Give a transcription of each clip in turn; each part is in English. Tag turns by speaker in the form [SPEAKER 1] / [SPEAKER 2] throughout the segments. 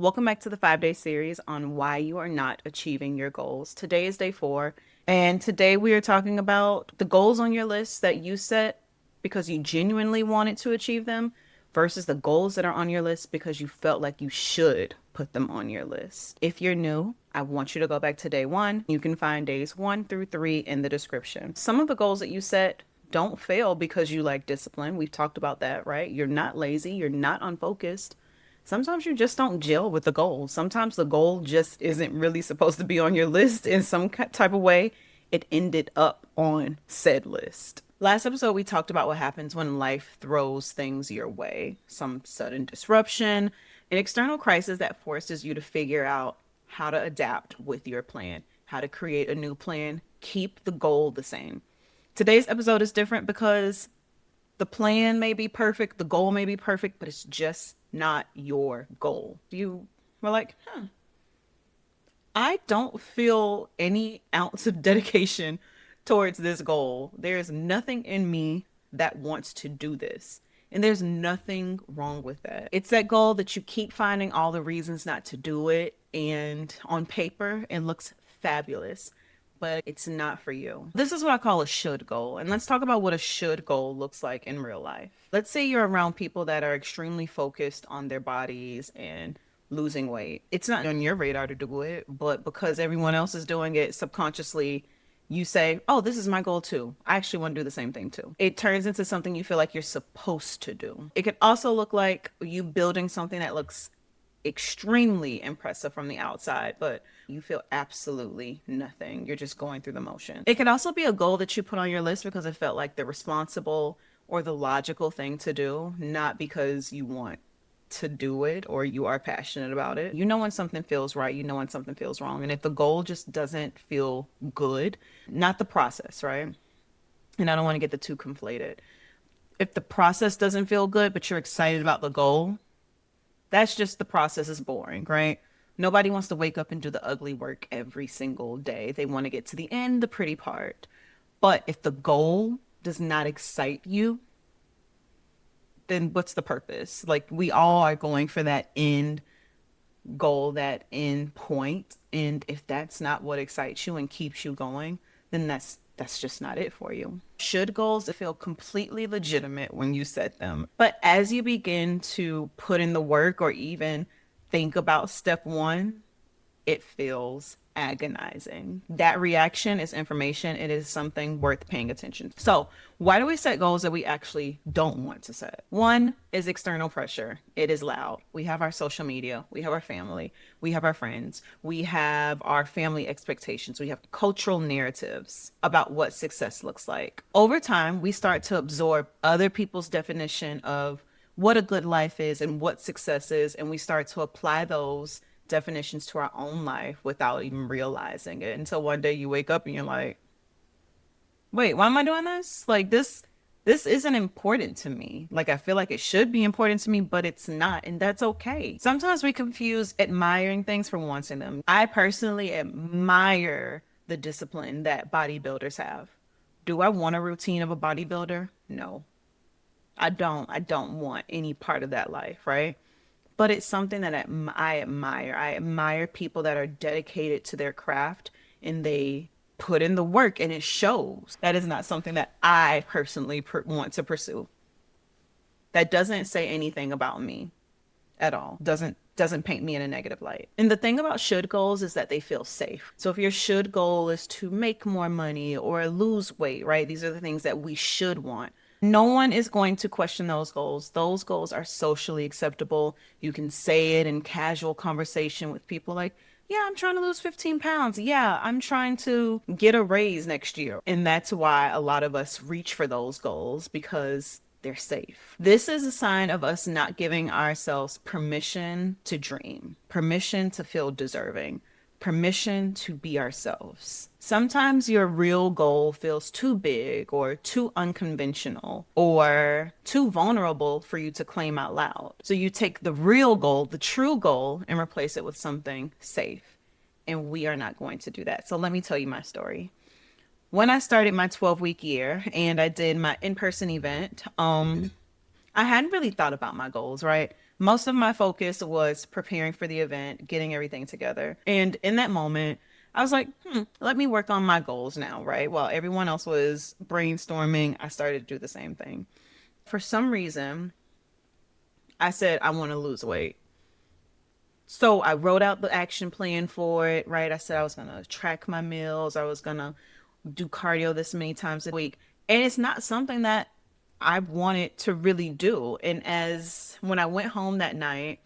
[SPEAKER 1] Welcome back to the 5 day series on why you are not achieving your goals. Today is day 4, and today we are talking about the goals on your list that you set because you genuinely wanted to achieve them versus the goals that are on your list because you felt like you should put them on your list. If you're new, I want you to go back to day 1. You can find days 1 through 3 in the description. Some of the goals that you set don't fail because you lack discipline. We've talked about that, right? You're not lazy, you're not unfocused. Sometimes you just don't gel with the goal. Sometimes the goal just isn't really supposed to be on your list in some type of way. It ended up on said list. Last episode, we talked about what happens when life throws things your way. Some sudden disruption, an external crisis that forces you to figure out how to adapt with your plan, how to create a new plan, keep the goal the same. Today's episode is different because the plan may be perfect, the goal may be perfect, but it's just not your goal. You were like, I don't feel any ounce of dedication towards this goal. There's nothing in me that wants to do this. And there's nothing wrong with that. It's that goal that you keep finding all the reasons not to do it. And on paper, it looks fabulous, but it's not for you. This is what I call a should goal. And let's talk about what a should goal looks like in real life. Let's say you're around people that are extremely focused on their bodies and losing weight. It's not on your radar to do it, but because everyone else is doing it subconsciously, you say, oh, this is my goal too. I actually want to do the same thing too. It turns into something you feel like you're supposed to do. It could also look like you building something that looks extremely impressive from the outside, but you feel absolutely nothing. You're just going through the motion. It could also be a goal that you put on your list because it felt like the responsible or the logical thing to do, not because you want to do it or you are passionate about it. You know when something feels right, you know when something feels wrong. And if the goal just doesn't feel good, not the process, right? And I don't want to get the two conflated. If the process doesn't feel good, but you're excited about the goal, that's just the process is boring, right? Nobody wants to wake up and do the ugly work every single day. They want to get to the end, the pretty part. But if the goal does not excite you, then what's the purpose? Like, we all are going for that end goal, that end point. And if that's not what excites you and keeps you going, then that's just not it for you. Should goals feel completely legitimate when you set them. But as you begin to put in the work or even think about step 1, it feels agonizing. That reaction is information. It is something worth paying attention to. So why do we set goals that we actually don't want to set? One is external pressure. It is loud. We have our social media. We have our family. We have our friends. We have our family expectations. We have cultural narratives about what success looks like. Over time, we start to absorb other people's definition of what a good life is and what success is, and we start to apply those definitions to our own life without even realizing it until one day you wake up and you're like, wait, why am I doing this? Like, this isn't important to me. Like, I feel like it should be important to me, but it's not, and that's okay. Sometimes we confuse admiring things for wanting them. I personally admire the discipline that bodybuilders have. Do I want a routine of a bodybuilder? No, I don't. I don't want any part of that life, right? But it's something that I admire. I admire people that are dedicated to their craft and they put in the work and it shows. That is not something that I personally want to pursue. That doesn't say anything about me at all. Doesn't paint me in a negative light. And the thing about should goals is that they feel safe. So if your should goal is to make more money or lose weight, right? These are the things that we should want. No one is going to question those goals. Those goals are socially acceptable. You can say it in casual conversation with people like, yeah, I'm trying to lose 15 pounds. Yeah, I'm trying to get a raise next year. And that's why a lot of us reach for those goals because they're safe. This is a sign of us not giving ourselves permission to dream, permission to feel deserving, permission to be ourselves. Sometimes your real goal feels too big or too unconventional or too vulnerable for you to claim out loud. So you take the real goal, the true goal, and replace it with something safe. And we are not going to do that. So let me tell you my story. When I started my 12-week year and I did my in-person event, I hadn't really thought about my goals, right? Most of my focus was preparing for the event, getting everything together. And in that moment, I was like, let me work on my goals now, right? While everyone else was brainstorming, I started to do the same thing. For some reason, I said, I want to lose weight. So I wrote out the action plan for it, right? I said I was going to track my meals. I was going to do cardio this many times a week. And it's not something that I wanted to really do. And as when I went home that night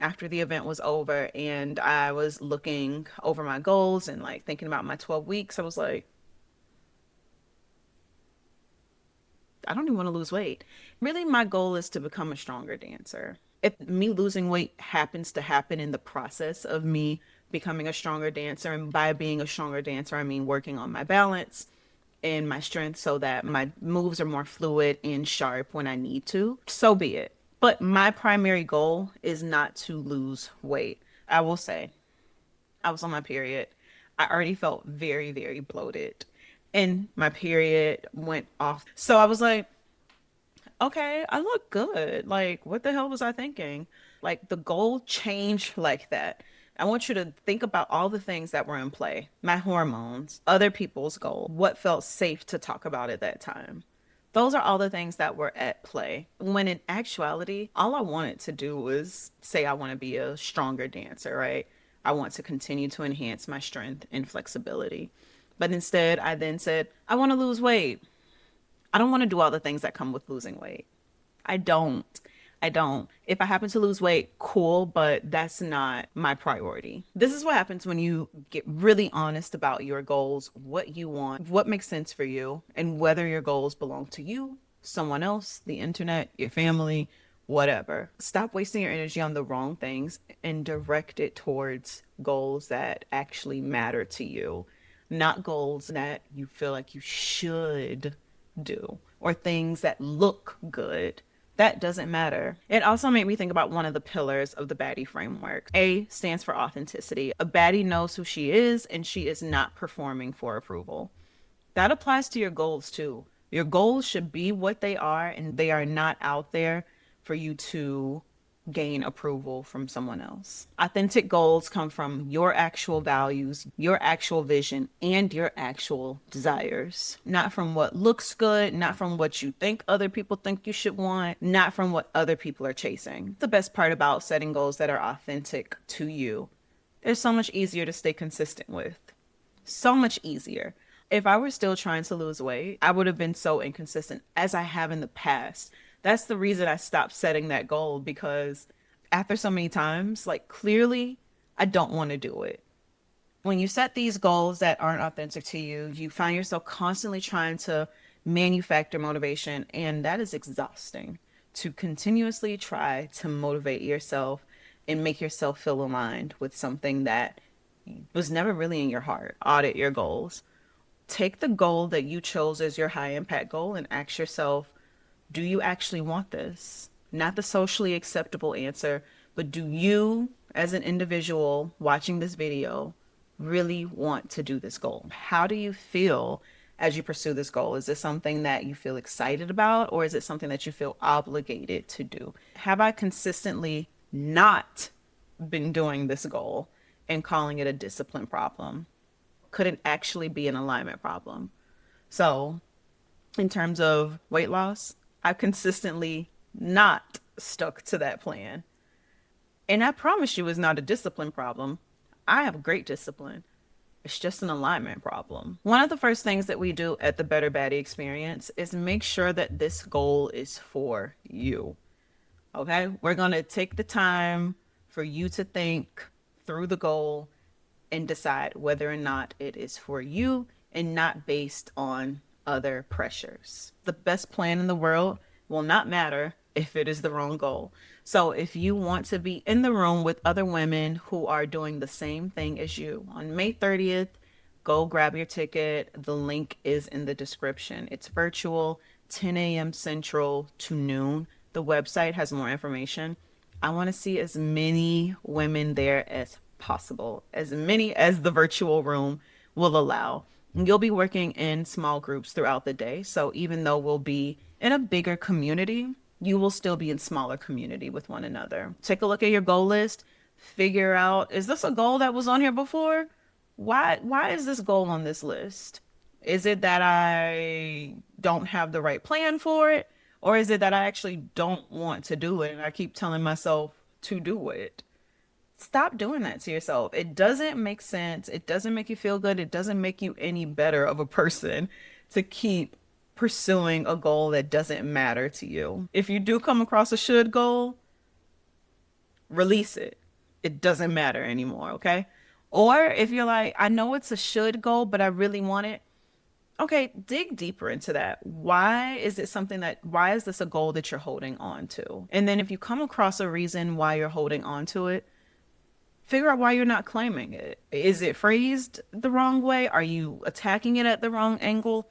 [SPEAKER 1] after the event was over and I was looking over my goals and like thinking about my 12 weeks, I was like, I don't even want to lose weight. Really, my goal is to become a stronger dancer. If me losing weight happens to happen in the process of me becoming a stronger dancer, and by being a stronger dancer, I mean working on my balance and my strength so that my moves are more fluid and sharp when I need to, so be it. But my primary goal is not to lose weight. I will say, I was on my period. I already felt very, very bloated. And my period went off. So I was like, okay, I look good. Like, what the hell was I thinking? Like, the goal changed like that. I want you to think about all the things that were in play, my hormones, other people's goal, what felt safe to talk about at that time. Those are all the things that were at play. When in actuality, all I wanted to do was say I want to be a stronger dancer, right? I want to continue to enhance my strength and flexibility. But instead, I then said, I want to lose weight. I don't want to do all the things that come with losing weight. I don't. I don't. If I happen to lose weight, cool, but that's not my priority. This is what happens when you get really honest about your goals, what you want, what makes sense for you, and whether your goals belong to you, someone else, the internet, your family, whatever. Stop wasting your energy on the wrong things and direct it towards goals that actually matter to you, not goals that you feel like you should do or things that look good. That doesn't matter. It also made me think about one of the pillars of the Baddie framework. A stands for authenticity. A baddie knows who she is and she is not performing for approval. That applies to your goals too. Your goals should be what they are and they are not out there for you to gain approval from someone else. Authentic goals come from your actual values, your actual vision, and your actual desires. Not from what looks good, not from what you think other people think you should want, not from what other people are chasing. The best part about setting goals that are authentic to you, they're so much easier to stay consistent with. So much easier. If I were still trying to lose weight, I would have been so inconsistent as I have in the past. That's the reason I stopped setting that goal, because after so many times, like clearly, I don't want to do it. When you set these goals that aren't authentic to you, you find yourself constantly trying to manufacture motivation, and that is exhausting. To continuously try to motivate yourself and make yourself feel aligned with something that was never really in your heart. Audit your goals. Take the goal that you chose as your high impact goal and ask yourself, do you actually want this? Not the socially acceptable answer, but do you, as an individual watching this video, really want to do this goal? How do you feel as you pursue this goal? Is this something that you feel excited about, or is it something that you feel obligated to do? Have I consistently not been doing this goal and calling it a discipline problem? Could it actually be an alignment problem? So, in terms of weight loss, I've consistently not stuck to that plan. And I promise you, it's not a discipline problem. I have great discipline. It's just an alignment problem. One of the first things that we do at the Better Baddie experience is make sure that this goal is for you. Okay? We're going to take the time for you to think through the goal and decide whether or not it is for you and not based on other pressures. The best plan in the world will not matter if it is the wrong goal. So if you want to be in the room with other women who are doing the same thing as you on May 30th, go grab your ticket. The link is in the description. It's virtual, 10 a.m. Central to noon. The website has more information. I want to see as many women there as possible, as many as the virtual room will allow. You'll be working in small groups throughout the day. So even though we'll be in a bigger community, you will still be in smaller community with one another. Take a look at your goal list, figure out, is this a goal that was on here before? Why is this goal on this list? Is it that I don't have the right plan for it? Or is it that I actually don't want to do it and I keep telling myself to do it? Stop doing that to yourself. It doesn't make sense. It doesn't make you feel good. It doesn't make you any better of a person to keep pursuing a goal that doesn't matter to you. If you do come across a should goal, release it. It doesn't matter anymore, okay? Or if you're like, I know it's a should goal, but I really want it. Okay, dig deeper into that. Why is this a goal that you're holding on to? And then if you come across a reason why you're holding on to it, figure out why you're not claiming it. Is it phrased the wrong way? Are you attacking it at the wrong angle?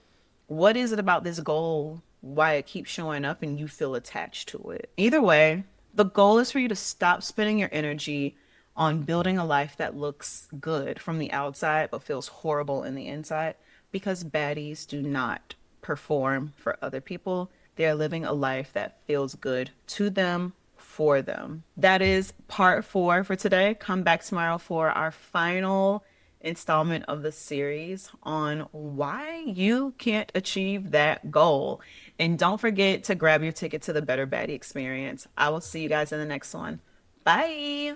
[SPEAKER 1] What is it about this goal? Why it keeps showing up and you feel attached to it? Either way, the goal is for you to stop spending your energy on building a life that looks good from the outside but feels horrible in the inside, because baddies do not perform for other people. They are living a life that feels good to them, for them. That is part 4 for today. Come back tomorrow for our final installment of the series on why you can't achieve that goal. And don't forget to grab your ticket to the Better Baddie experience. I will see you guys in the next one. Bye.